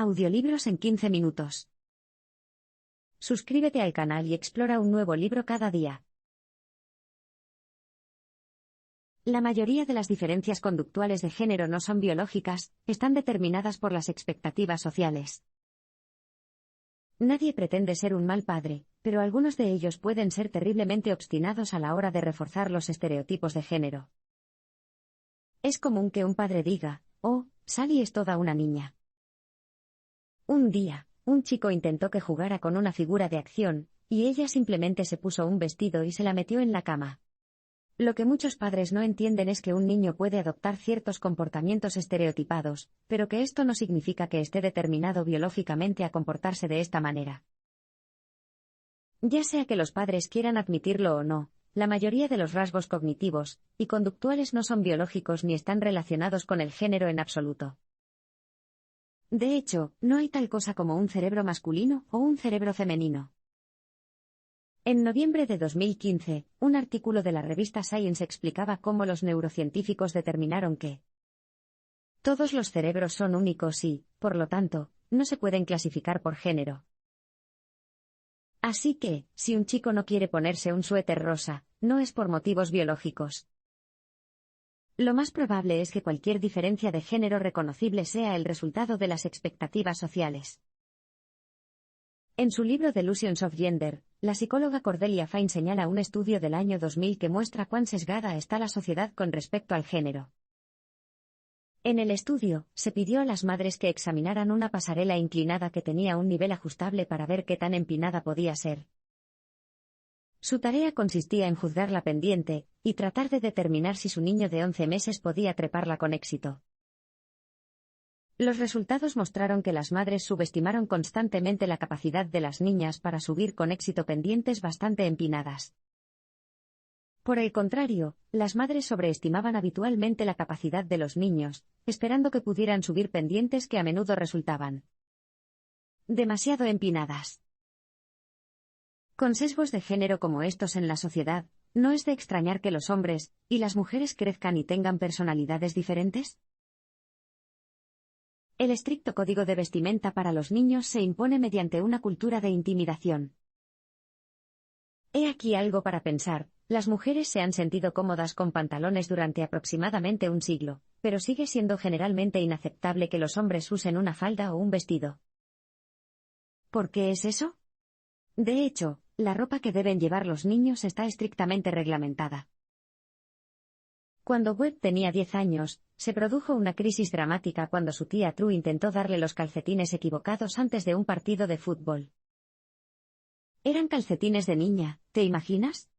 Audiolibros en 15 minutos. Suscríbete al canal y explora un nuevo libro cada día. La mayoría de las diferencias conductuales de género no son biológicas, están determinadas por las expectativas sociales. Nadie pretende ser un mal padre, pero algunos de ellos pueden ser terriblemente obstinados a la hora de reforzar los estereotipos de género. Es común que un padre diga: «Oh, Sally es toda una niña». Un día, un chico intentó que jugara con una figura de acción, y ella simplemente se puso un vestido y se la metió en la cama. Lo que muchos padres no entienden es que un niño puede adoptar ciertos comportamientos estereotipados, pero que esto no significa que esté determinado biológicamente a comportarse de esta manera. Ya sea que los padres quieran admitirlo o no, la mayoría de los rasgos cognitivos y conductuales no son biológicos ni están relacionados con el género en absoluto. De hecho, no hay tal cosa como un cerebro masculino o un cerebro femenino. En noviembre de 2015, un artículo de la revista Science explicaba cómo los neurocientíficos determinaron que todos los cerebros son únicos y, por lo tanto, no se pueden clasificar por género. Así que, si un chico no quiere ponerse un suéter rosa, no es por motivos biológicos. Lo más probable es que cualquier diferencia de género reconocible sea el resultado de las expectativas sociales. En su libro Delusions of Gender, la psicóloga Cordelia Fine señala un estudio del año 2000 que muestra cuán sesgada está la sociedad con respecto al género. En el estudio, se pidió a las madres que examinaran una pasarela inclinada que tenía un nivel ajustable para ver qué tan empinada podía ser. Su tarea consistía en juzgar la pendiente y tratar de determinar si su niño de 11 meses podía treparla con éxito. Los resultados mostraron que las madres subestimaron constantemente la capacidad de las niñas para subir con éxito pendientes bastante empinadas. Por el contrario, las madres sobreestimaban habitualmente la capacidad de los niños, esperando que pudieran subir pendientes que a menudo resultaban demasiado empinadas. Con sesgos de género como estos en la sociedad, ¿no es de extrañar que los hombres y las mujeres crezcan y tengan personalidades diferentes? El estricto código de vestimenta para los niños se impone mediante una cultura de intimidación. He aquí algo para pensar: las mujeres se han sentido cómodas con pantalones durante aproximadamente un siglo, pero sigue siendo generalmente inaceptable que los hombres usen una falda o un vestido. ¿Por qué es eso? De hecho, la ropa que deben llevar los niños está estrictamente reglamentada. Cuando Webb tenía 10 años, se produjo una crisis dramática cuando su tía True intentó darle los calcetines equivocados antes de un partido de fútbol. Eran calcetines de niña, ¿te imaginas?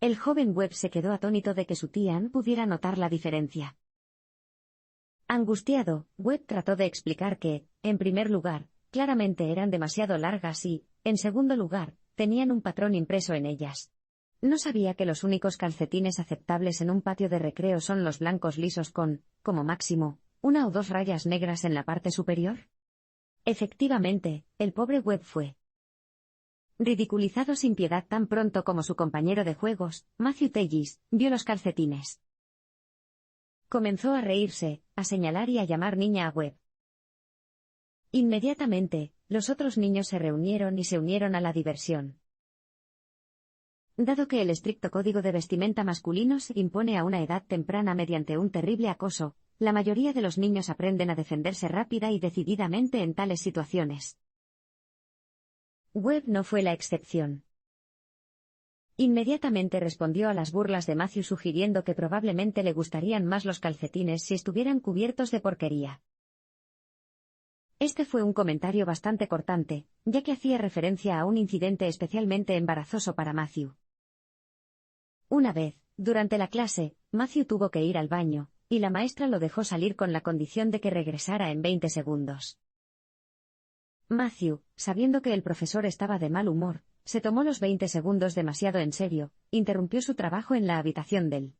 El joven Webb se quedó atónito de que su tía no pudiera notar la diferencia. Angustiado, Webb trató de explicar que, en primer lugar, claramente eran demasiado largas y, en segundo lugar, tenían un patrón impreso en ellas. ¿No sabía que los únicos calcetines aceptables en un patio de recreo son los blancos lisos con, como máximo, una o dos rayas negras en la parte superior? Efectivamente, el pobre Webb fue ridiculizado sin piedad tan pronto como su compañero de juegos, Matthew Teggis, vio los calcetines. Comenzó a reírse, a señalar y a llamar niña a Webb. Inmediatamente, los otros niños se reunieron y se unieron a la diversión. Dado que el estricto código de vestimenta masculino se impone a una edad temprana mediante un terrible acoso, la mayoría de los niños aprenden a defenderse rápida y decididamente en tales situaciones. Webb no fue la excepción. Inmediatamente respondió a las burlas de Matthew sugiriendo que probablemente le gustarían más los calcetines si estuvieran cubiertos de porquería. Este fue un comentario bastante cortante, ya que hacía referencia a un incidente especialmente embarazoso para Matthew. Una vez, durante la clase, Matthew tuvo que ir al baño, y la maestra lo dejó salir con la condición de que regresara en 20 segundos. Matthew, sabiendo que el profesor estaba de mal humor, se tomó los 20 segundos demasiado en serio, interrumpió su trabajo en la habitación del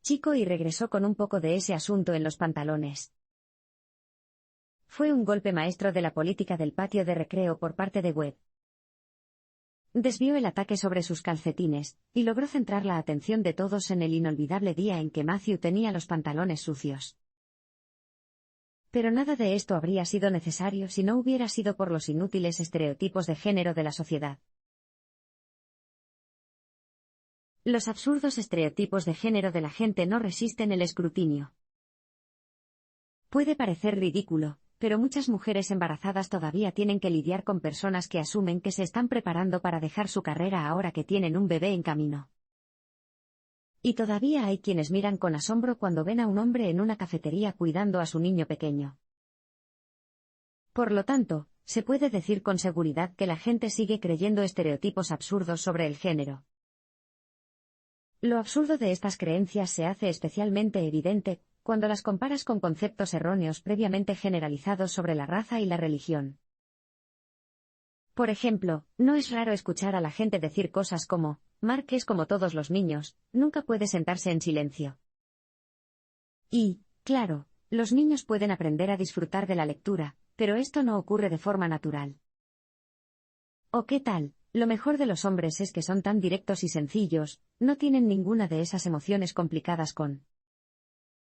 chico y regresó con un poco de ese asunto en los pantalones. Fue un golpe maestro de la política del patio de recreo por parte de Webb. Desvió el ataque sobre sus calcetines, y logró centrar la atención de todos en el inolvidable día en que Matthew tenía los pantalones sucios. Pero nada de esto habría sido necesario si no hubiera sido por los inútiles estereotipos de género de la sociedad. Los absurdos estereotipos de género de la gente no resisten el escrutinio. Puede parecer ridículo, pero muchas mujeres embarazadas todavía tienen que lidiar con personas que asumen que se están preparando para dejar su carrera ahora que tienen un bebé en camino. Y todavía hay quienes miran con asombro cuando ven a un hombre en una cafetería cuidando a su niño pequeño. Por lo tanto, se puede decir con seguridad que la gente sigue creyendo estereotipos absurdos sobre el género. Lo absurdo de estas creencias se hace especialmente evidente cuando las comparas con conceptos erróneos previamente generalizados sobre la raza y la religión. Por ejemplo, no es raro escuchar a la gente decir cosas como, Mark es como todos los niños, nunca puede sentarse en silencio. Y, claro, los niños pueden aprender a disfrutar de la lectura, pero esto no ocurre de forma natural. ¿O qué tal? Lo mejor de los hombres es que son tan directos y sencillos, no tienen ninguna de esas emociones complicadas con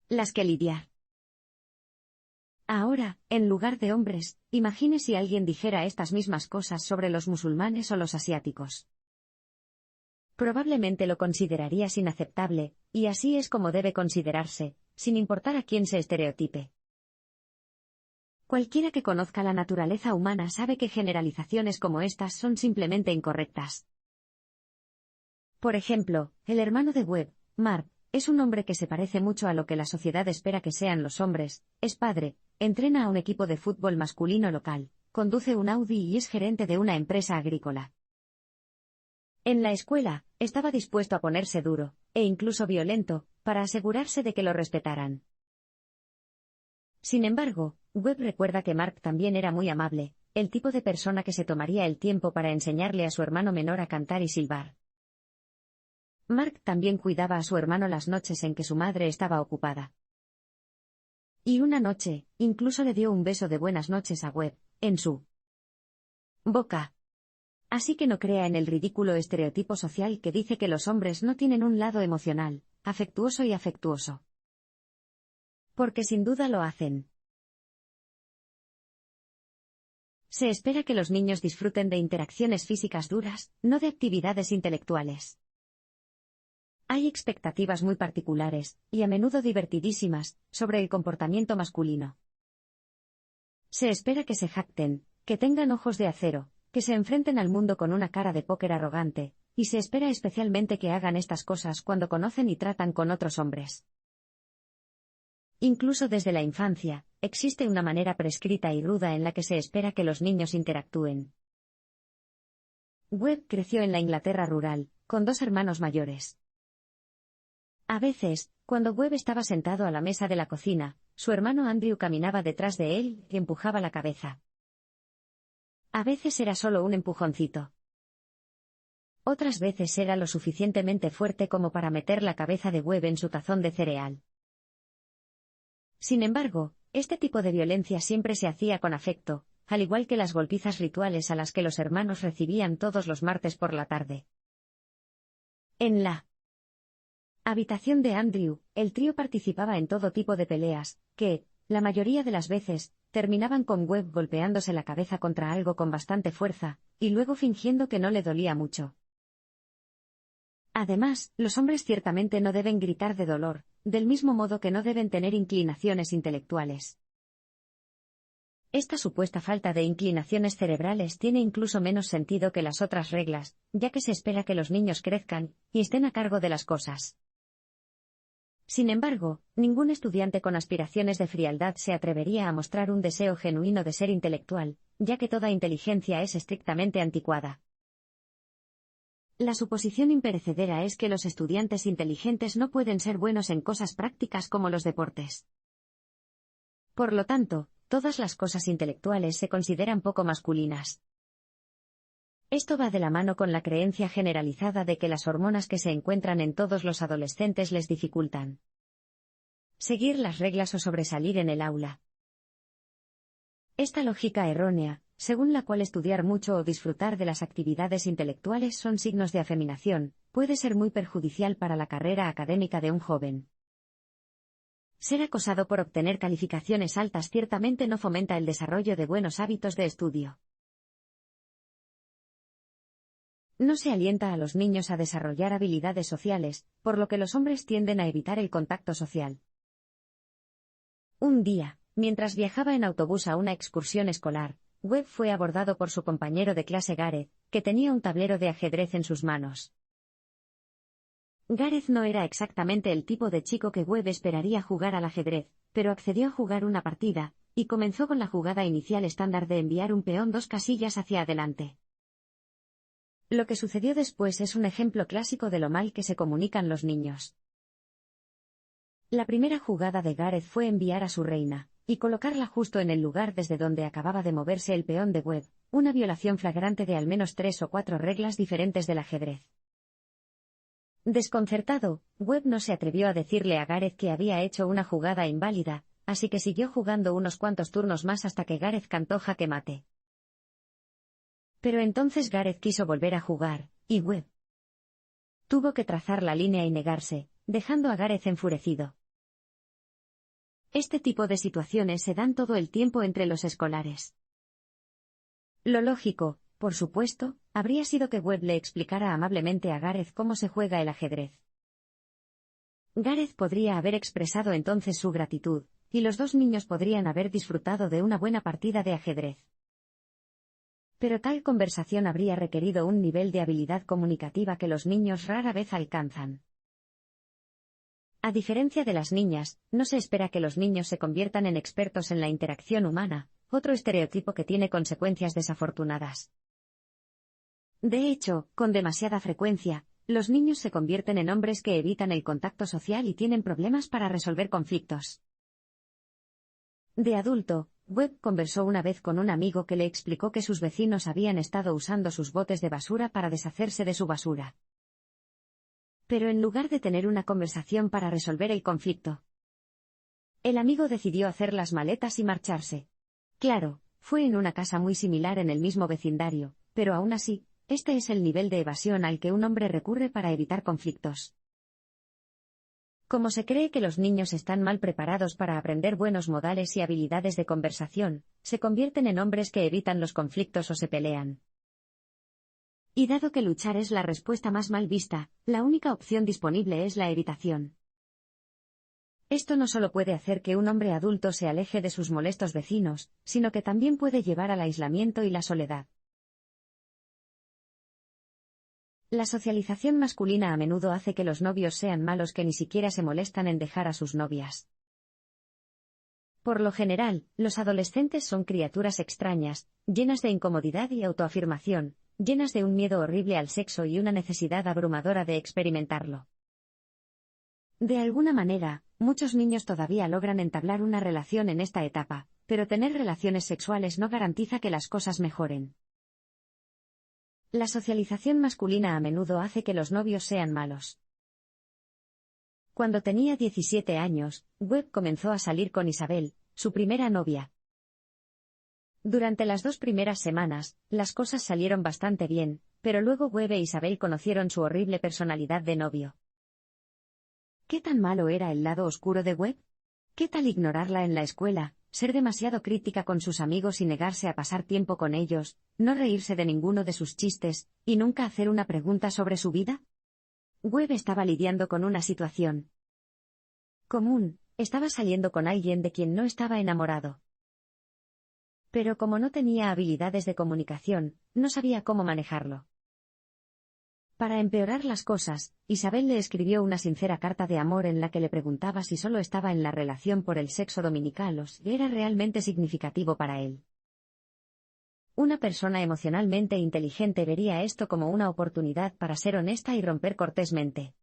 las que lidiar. Ahora, en lugar de hombres, imagine si alguien dijera estas mismas cosas sobre los musulmanes o los asiáticos. Probablemente lo considerarías inaceptable, y así es como debe considerarse, sin importar a quién se estereotipe. Cualquiera que conozca la naturaleza humana sabe que generalizaciones como estas son simplemente incorrectas. Por ejemplo, el hermano de Webb, Mark, es un hombre que se parece mucho a lo que la sociedad espera que sean los hombres, es padre, entrena a un equipo de fútbol masculino local, conduce un Audi y es gerente de una empresa agrícola. En la escuela, estaba dispuesto a ponerse duro, e incluso violento, para asegurarse de que lo respetaran. Sin embargo, Webb recuerda que Mark también era muy amable, el tipo de persona que se tomaría el tiempo para enseñarle a su hermano menor a cantar y silbar. Mark también cuidaba a su hermano las noches en que su madre estaba ocupada. Y una noche, incluso le dio un beso de buenas noches a Webb, en su boca. Así que no crea en el ridículo estereotipo social que dice que los hombres no tienen un lado emocional, afectuoso y afectuoso. Porque sin duda lo hacen. Se espera que los niños disfruten de interacciones físicas duras, no de actividades intelectuales. Hay expectativas muy particulares, y a menudo divertidísimas, sobre el comportamiento masculino. Se espera que se jacten, que tengan ojos de acero, que se enfrenten al mundo con una cara de póker arrogante, y se espera especialmente que hagan estas cosas cuando conocen y tratan con otros hombres. Incluso desde la infancia, existe una manera prescrita y ruda en la que se espera que los niños interactúen. Webb creció en la Inglaterra rural, con dos hermanos mayores. A veces, cuando Webb estaba sentado a la mesa de la cocina, su hermano Andrew caminaba detrás de él y empujaba la cabeza. A veces era solo un empujoncito. Otras veces era lo suficientemente fuerte como para meter la cabeza de Webb en su tazón de cereal. Sin embargo, este tipo de violencia siempre se hacía con afecto, al igual que las golpizas rituales a las que los hermanos recibían todos los martes por la tarde. En la habitación de Andrew, el trío participaba en todo tipo de peleas, que, la mayoría de las veces, terminaban con Webb golpeándose la cabeza contra algo con bastante fuerza, y luego fingiendo que no le dolía mucho. Además, los hombres ciertamente no deben gritar de dolor, del mismo modo que no deben tener inclinaciones intelectuales. Esta supuesta falta de inclinaciones cerebrales tiene incluso menos sentido que las otras reglas, ya que se espera que los niños crezcan y estén a cargo de las cosas. Sin embargo, ningún estudiante con aspiraciones de frialdad se atrevería a mostrar un deseo genuino de ser intelectual, ya que toda inteligencia es estrictamente anticuada. La suposición imperecedera es que los estudiantes inteligentes no pueden ser buenos en cosas prácticas como los deportes. Por lo tanto, todas las cosas intelectuales se consideran poco masculinas. Esto va de la mano con la creencia generalizada de que las hormonas que se encuentran en todos los adolescentes les dificultan seguir las reglas o sobresalir en el aula. Esta lógica errónea, según la cual estudiar mucho o disfrutar de las actividades intelectuales son signos de afeminación, puede ser muy perjudicial para la carrera académica de un joven. Ser acosado por obtener calificaciones altas ciertamente no fomenta el desarrollo de buenos hábitos de estudio. No se alienta a los niños a desarrollar habilidades sociales, por lo que los hombres tienden a evitar el contacto social. Un día, mientras viajaba en autobús a una excursión escolar, Webb fue abordado por su compañero de clase Gareth, que tenía un tablero de ajedrez en sus manos. Gareth no era exactamente el tipo de chico que Webb esperaría jugar al ajedrez, pero accedió a jugar una partida, y comenzó con la jugada inicial estándar de enviar un peón 2 casillas hacia adelante. Lo que sucedió después es un ejemplo clásico de lo mal que se comunican los niños. La primera jugada de Gareth fue enviar a su reina, y colocarla justo en el lugar desde donde acababa de moverse el peón de Webb, una violación flagrante de al menos 3 o 4 reglas diferentes del ajedrez. Desconcertado, Webb no se atrevió a decirle a Gareth que había hecho una jugada inválida, así que siguió jugando unos cuantos turnos más hasta que Gareth cantó jaque mate. Pero entonces Gareth quiso volver a jugar, y Webb tuvo que trazar la línea y negarse, dejando a Gareth enfurecido. Este tipo de situaciones se dan todo el tiempo entre los escolares. Lo lógico, por supuesto, habría sido que Webb le explicara amablemente a Gareth cómo se juega el ajedrez. Gareth podría haber expresado entonces su gratitud, y los dos niños podrían haber disfrutado de una buena partida de ajedrez. Pero tal conversación habría requerido un nivel de habilidad comunicativa que los niños rara vez alcanzan. A diferencia de las niñas, no se espera que los niños se conviertan en expertos en la interacción humana, otro estereotipo que tiene consecuencias desafortunadas. De hecho, con demasiada frecuencia, los niños se convierten en hombres que evitan el contacto social y tienen problemas para resolver conflictos. De adulto, Webb conversó una vez con un amigo que le explicó que sus vecinos habían estado usando sus botes de basura para deshacerse de su basura. Pero en lugar de tener una conversación para resolver el conflicto, el amigo decidió hacer las maletas y marcharse. Claro, fue en una casa muy similar en el mismo vecindario, pero aún así, este es el nivel de evasión al que un hombre recurre para evitar conflictos. Como se cree que los niños están mal preparados para aprender buenos modales y habilidades de conversación, se convierten en hombres que evitan los conflictos o se pelean. Y dado que luchar es la respuesta más mal vista, la única opción disponible es la evitación. Esto no solo puede hacer que un hombre adulto se aleje de sus molestos vecinos, sino que también puede llevar al aislamiento y la soledad. La socialización masculina a menudo hace que los novios sean malos que ni siquiera se molestan en dejar a sus novias. Por lo general, los adolescentes son criaturas extrañas, llenas de incomodidad y autoafirmación, llenas de un miedo horrible al sexo y una necesidad abrumadora de experimentarlo. De alguna manera, muchos niños todavía logran entablar una relación en esta etapa, pero tener relaciones sexuales no garantiza que las cosas mejoren. La socialización masculina a menudo hace que los novios sean malos. Cuando tenía 17 años, Webb comenzó a salir con Isabel, su primera novia. Durante las 2 primeras semanas, las cosas salieron bastante bien, pero luego Webb e Isabel conocieron su horrible personalidad de novio. ¿Qué tan malo era el lado oscuro de Webb? ¿Qué tal ignorarla en la escuela, ser demasiado crítica con sus amigos y negarse a pasar tiempo con ellos, no reírse de ninguno de sus chistes, y nunca hacer una pregunta sobre su vida? Webb estaba lidiando con una situación común, estaba saliendo con alguien de quien no estaba enamorado. Pero como no tenía habilidades de comunicación, no sabía cómo manejarlo. Para empeorar las cosas, Isabel le escribió una sincera carta de amor en la que le preguntaba si solo estaba en la relación por el sexo dominical o si era realmente significativo para él. Una persona emocionalmente inteligente vería esto como una oportunidad para ser honesta y romper cortésmente.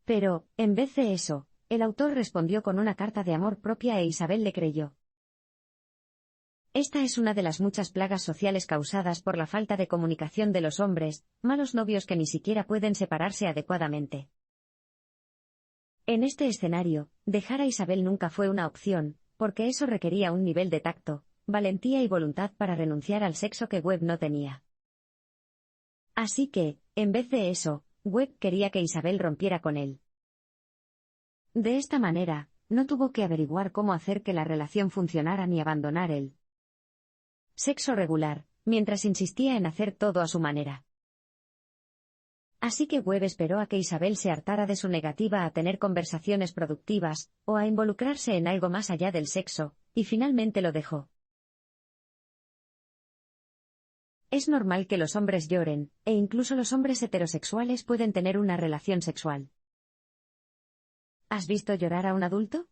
Pero, en vez de eso, el autor respondió con una carta de amor propia e Isabel le creyó. Esta es una de las muchas plagas sociales causadas por la falta de comunicación de los hombres, malos novios que ni siquiera pueden separarse adecuadamente. En este escenario, dejar a Isabel nunca fue una opción, porque eso requería un nivel de tacto, valentía y voluntad para renunciar al sexo que Webb no tenía. Así que, en vez de eso, Webb quería que Isabel rompiera con él. De esta manera, no tuvo que averiguar cómo hacer que la relación funcionara ni abandonar el sexo regular, mientras insistía en hacer todo a su manera. Así que Webb esperó a que Isabel se hartara de su negativa a tener conversaciones productivas, o a involucrarse en algo más allá del sexo, y finalmente lo dejó. Es normal que los hombres lloren, e incluso los hombres heterosexuales pueden tener una relación sexual. ¿Has visto llorar a un adulto?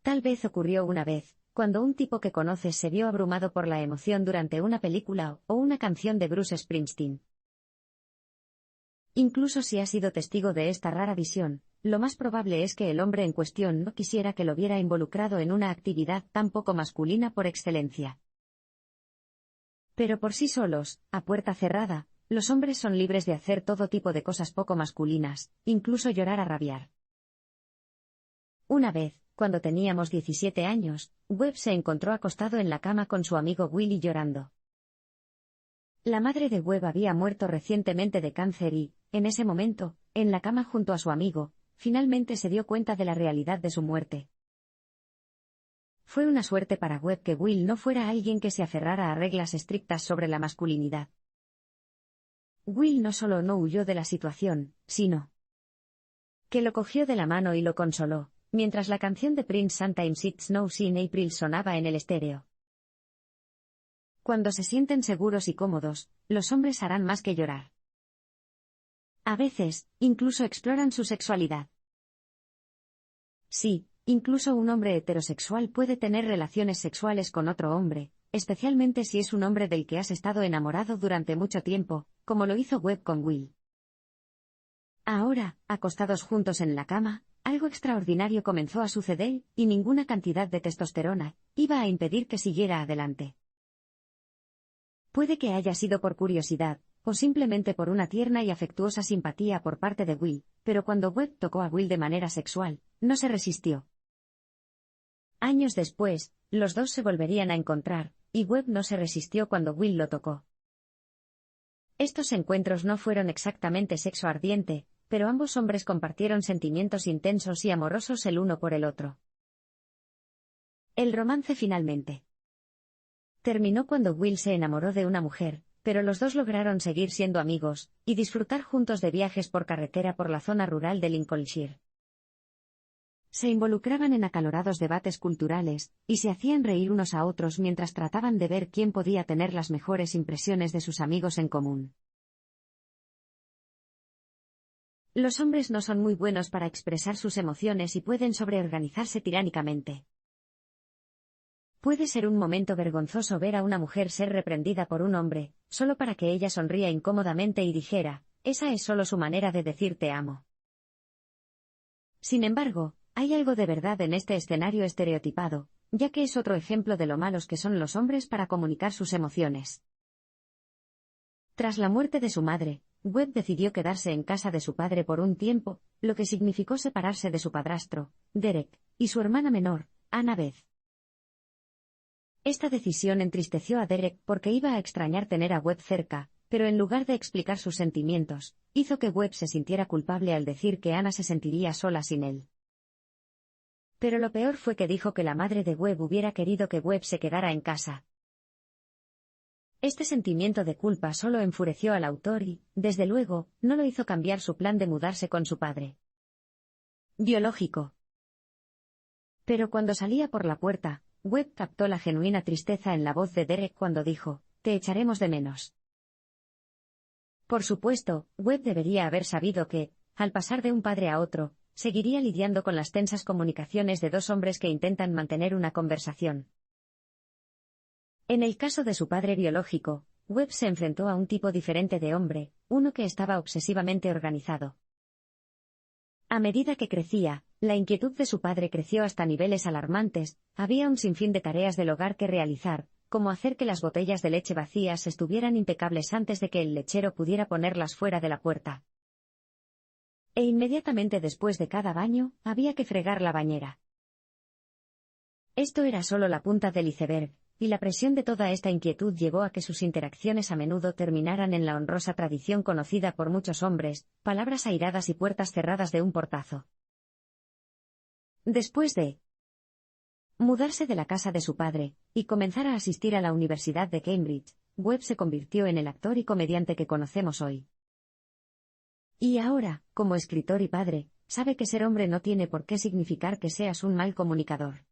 Tal vez ocurrió una vez, cuando un tipo que conoces se vio abrumado por la emoción durante una película o una canción de Bruce Springsteen. Incluso si has sido testigo de esta rara visión, lo más probable es que el hombre en cuestión no quisiera que lo viera involucrado en una actividad tan poco masculina por excelencia. Pero por sí solos, a puerta cerrada, los hombres son libres de hacer todo tipo de cosas poco masculinas, incluso llorar a rabiar. Una vez, cuando teníamos 17 años, Webb se encontró acostado en la cama con su amigo Willy llorando. La madre de Webb había muerto recientemente de cáncer y, en ese momento, en la cama junto a su amigo, finalmente se dio cuenta de la realidad de su muerte. Fue una suerte para Webb que Will no fuera alguien que se aferrara a reglas estrictas sobre la masculinidad. Will no solo no huyó de la situación, sino que lo cogió de la mano y lo consoló, mientras la canción de Prince Sometimes It Snows in April sonaba en el estéreo. Cuando se sienten seguros y cómodos, los hombres harán más que llorar. A veces, incluso exploran su sexualidad. Sí, incluso un hombre heterosexual puede tener relaciones sexuales con otro hombre, especialmente si es un hombre del que has estado enamorado durante mucho tiempo, como lo hizo Webb con Will. Ahora, acostados juntos en la cama, algo extraordinario comenzó a suceder, y ninguna cantidad de testosterona iba a impedir que siguiera adelante. Puede que haya sido por curiosidad, o simplemente por una tierna y afectuosa simpatía por parte de Will, pero cuando Webb tocó a Will de manera sexual, no se resistió. Años después, los dos se volverían a encontrar, y Webb no se resistió cuando Will lo tocó. Estos encuentros no fueron exactamente sexo ardiente, pero ambos hombres compartieron sentimientos intensos y amorosos el uno por el otro. El romance finalmente terminó cuando Will se enamoró de una mujer, pero los dos lograron seguir siendo amigos, y disfrutar juntos de viajes por carretera por la zona rural de Lincolnshire. Se involucraban en acalorados debates culturales, y se hacían reír unos a otros mientras trataban de ver quién podía tener las mejores impresiones de sus amigos en común. Los hombres no son muy buenos para expresar sus emociones y pueden sobreorganizarse tiránicamente. Puede ser un momento vergonzoso ver a una mujer ser reprendida por un hombre, solo para que ella sonría incómodamente y dijera, esa es solo su manera de decir te amo. Sin embargo, hay algo de verdad en este escenario estereotipado, ya que es otro ejemplo de lo malos que son los hombres para comunicar sus emociones. Tras la muerte de su madre, Webb decidió quedarse en casa de su padre por un tiempo, lo que significó separarse de su padrastro, Derek, y su hermana menor, Annabeth. Esta decisión entristeció a Derek porque iba a extrañar tener a Webb cerca, pero en lugar de explicar sus sentimientos, hizo que Webb se sintiera culpable al decir que Anna se sentiría sola sin él. Pero lo peor fue que dijo que la madre de Webb hubiera querido que Webb se quedara en casa. Este sentimiento de culpa solo enfureció al autor y, desde luego, no lo hizo cambiar su plan de mudarse con su padre biológico. Pero cuando salía por la puerta, Webb captó la genuina tristeza en la voz de Derek cuando dijo, «Te echaremos de menos». Por supuesto, Webb debería haber sabido que, al pasar de un padre a otro, seguiría lidiando con las tensas comunicaciones de dos hombres que intentan mantener una conversación. En el caso de su padre biológico, Webb se enfrentó a un tipo diferente de hombre, uno que estaba obsesivamente organizado. A medida que crecía, la inquietud de su padre creció hasta niveles alarmantes, había un sinfín de tareas del hogar que realizar, como hacer que las botellas de leche vacías estuvieran impecables antes de que el lechero pudiera ponerlas fuera de la puerta. E inmediatamente después de cada baño, había que fregar la bañera. Esto era solo la punta del iceberg, y la presión de toda esta inquietud llevó a que sus interacciones a menudo terminaran en la honrosa tradición conocida por muchos hombres, palabras airadas y puertas cerradas de un portazo. Después de mudarse de la casa de su padre y comenzar a asistir a la Universidad de Cambridge, Webb se convirtió en el actor y comediante que conocemos hoy. Y ahora, como escritor y padre, sabe que ser hombre no tiene por qué significar que seas un mal comunicador.